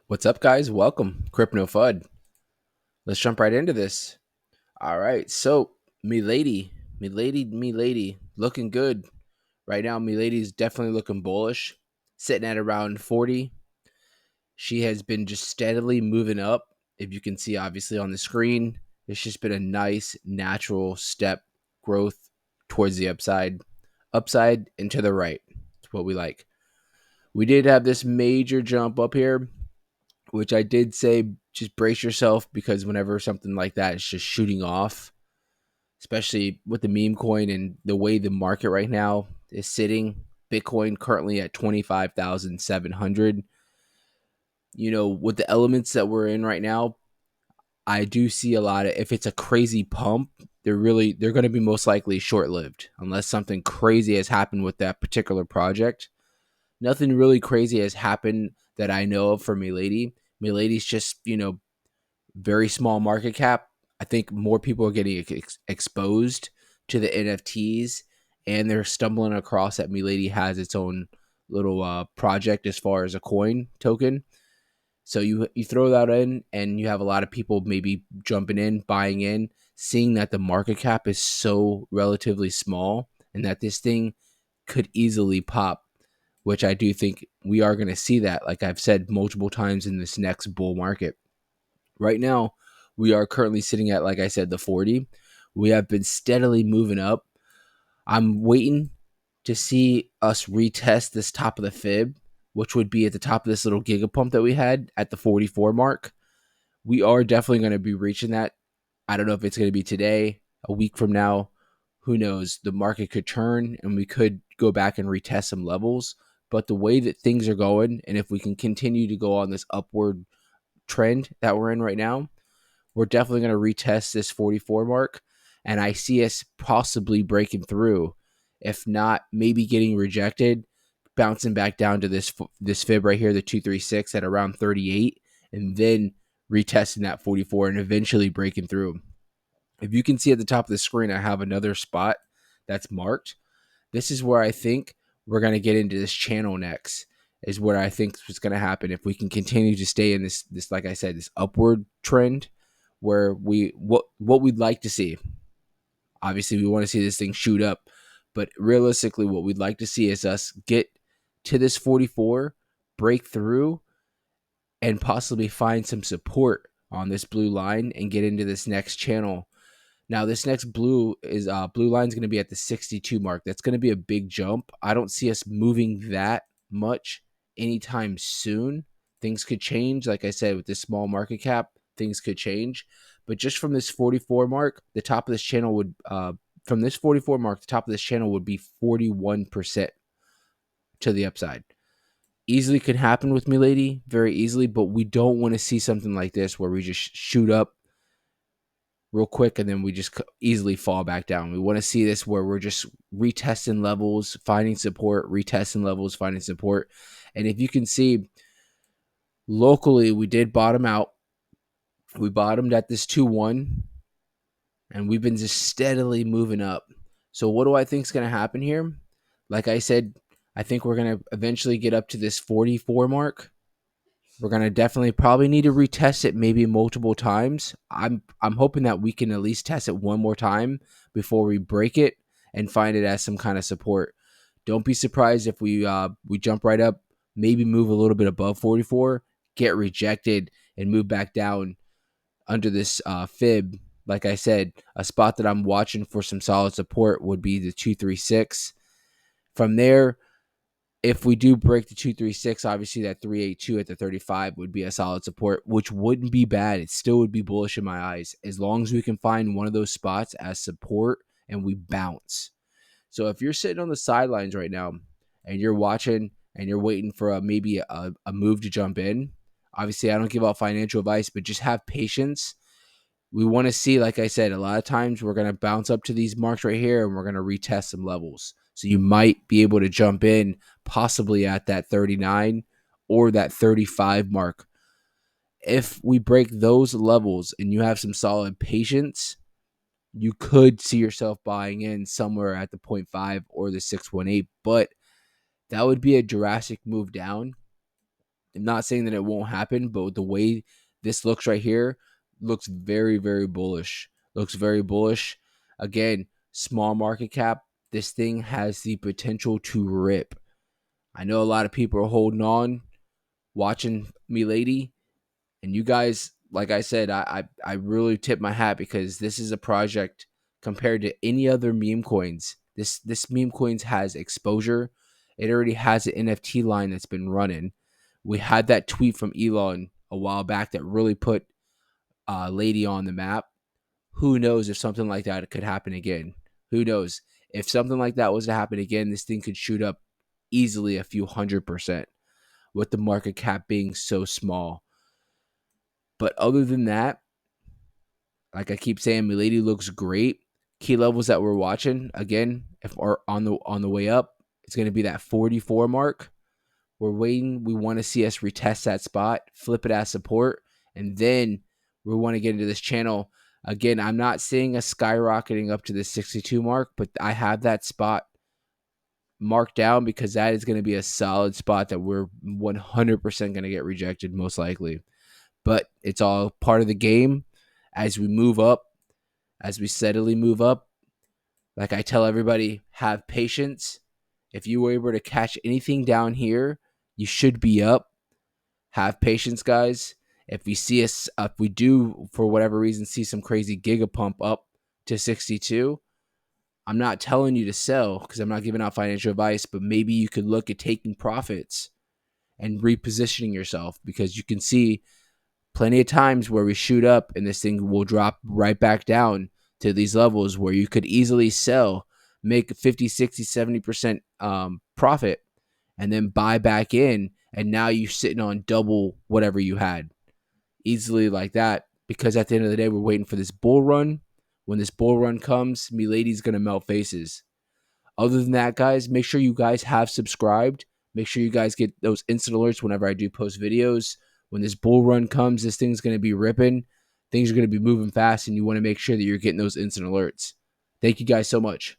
What's up, guys? Welcome, Crypto Fud. Let's jump right into this. All right, so Milady, looking good right now. Milady's definitely looking bullish, sitting at around 40. She has been just steadily moving up. If you can see, obviously on the screen, it's just been a nice natural step growth towards the upside and to the right. It's what we like. We did have this major jump up here, which I did say just brace yourself because whenever something like that is just shooting off, especially with the meme coin and the way the market right now is sitting, Bitcoin currently at 25,700. With the elements that we're in right now, I do see a lot of, if it's a crazy pump, they're going to be most likely short lived unless something crazy has happened with that particular project. Nothing really crazy has happened that I know of for Milady. Milady's just, very small market cap. I think more people are getting exposed to the NFTs, and they're stumbling across that Milady has its own little project as far as a coin token. So you throw that in, and you have a lot of people maybe jumping in, buying in, seeing that the market cap is so relatively small, and that this thing could easily pop. Which I do think we are going to see that, like I've said multiple times in this next bull market. Right now, we are currently sitting at, like I said, the 40. We have been steadily moving up. I'm waiting to see us retest this top of the fib, which would be at the top of this little gigapump that we had at the 44 mark. We are definitely going to be reaching that. I don't know if it's going to be today, a week from now. Who knows? The market could turn and we could go back and retest some levels. But the way that things are going, and if we can continue to go on this upward trend that we're in right now, we're definitely going to retest this 44 mark. And I see us possibly breaking through. If not, maybe getting rejected, bouncing back down to this fib right here, the 236 at around 38, and then retesting that 44 and eventually breaking through. If you can see at the top of the screen, I have another spot that's marked. This is where I think we're going to get into this channel next. Is what I think is going to happen if we can continue to stay in this, like I said, this upward trend where what we'd like to see. Obviously, we want to see this thing shoot up, but realistically, what we'd like to see is us get to this 44, break through, and possibly find some support on this blue line and get into this next channel. Now, this next blue line is going to be at the 62 mark. That's going to be a big jump. I don't see us moving that much anytime soon. Things could change. Like I said, with this small market cap, things could change. But just from this 44 mark, the top of this channel would, from this 44 mark, the top of this channel would be 41% to the upside. Easily could happen with Milady, very easily, but we don't want to see something like this where we just shoot up real quick and then we just easily fall back down. We want to see this where we're just retesting levels, finding support, retesting levels, finding support. And if you can see locally, we did bottom out. We bottomed at this 2-1 and we've been just steadily moving up. So what do I think is going to happen here? Like I said, I think we're going to eventually get up to this 44 mark. We're gonna definitely probably need to retest it maybe multiple times. I'm hoping that we can at least test it one more time before we break it and find it as some kind of support. Don't be surprised if we jump right up, maybe move a little bit above 44, get rejected, and move back down under this fib. Like I said, a spot that I'm watching for some solid support would be the 236. From there, if we do break the 236, obviously that 382 at the 35 would be a solid support, which wouldn't be bad. It still would be bullish in my eyes as long as we can find one of those spots as support and we bounce. So if you're sitting on the sidelines right now and you're watching and you're waiting for maybe a move to jump in, obviously I don't give out financial advice, but just have patience. We want to see, like I said, a lot of times we're going to bounce up to these marks right here and we're going to retest some levels. So you might be able to jump in possibly at that 39 or that 35 mark. If we break those levels and you have some solid patience, you could see yourself buying in somewhere at the 0.5 or the 618, but that would be a drastic move down. I'm not saying that it won't happen, but the way this looks right here looks very, very bullish. Looks very bullish. Again, small market cap. This thing has the potential to rip. I know a lot of people are holding on, watching Milady, and you guys, like I said, I really tip my hat because this is a project compared to any other meme coins. This meme coins has exposure. It already has an NFT line that's been running. We had that tweet from Elon a while back that really put Lady on the map. Who knows if something like that could happen again? Who knows if something like that was to happen again? This thing could shoot up easily a few 100% with the market cap being so small. But other than that, like I keep saying, Milady looks great. Key levels that we're watching again, if are on the way up, it's going to be that 44 mark. We're waiting. We want to see us retest that spot, flip it as support, and then we want to get into this channel again. I'm not seeing us skyrocketing up to the 62 mark, but I have that spot marked down because that is going to be a solid spot that we're 100% going to get rejected most likely. But it's all part of the game. As we move up, as we steadily move up, like I tell everybody, have patience. If you were able to catch anything down here, you should be up. Have patience, guys. If we see us, if we do for whatever reason see some crazy giga pump up to 62, I'm not telling you to sell because I'm not giving out financial advice, but maybe you could look at taking profits and repositioning yourself because you can see plenty of times where we shoot up and this thing will drop right back down to these levels where you could easily sell, make 50, 60, 70% profit, and then buy back in. And now you're sitting on double whatever you had easily like that. Because at the end of the day, we're waiting for this bull run. When this bull run comes, Milady's going to melt faces. Other than that, guys, make sure you guys have subscribed. Make sure you guys get those instant alerts whenever I do post videos. When this bull run comes, this thing's going to be ripping. Things are going to be moving fast, and you want to make sure that you're getting those instant alerts. Thank you guys so much.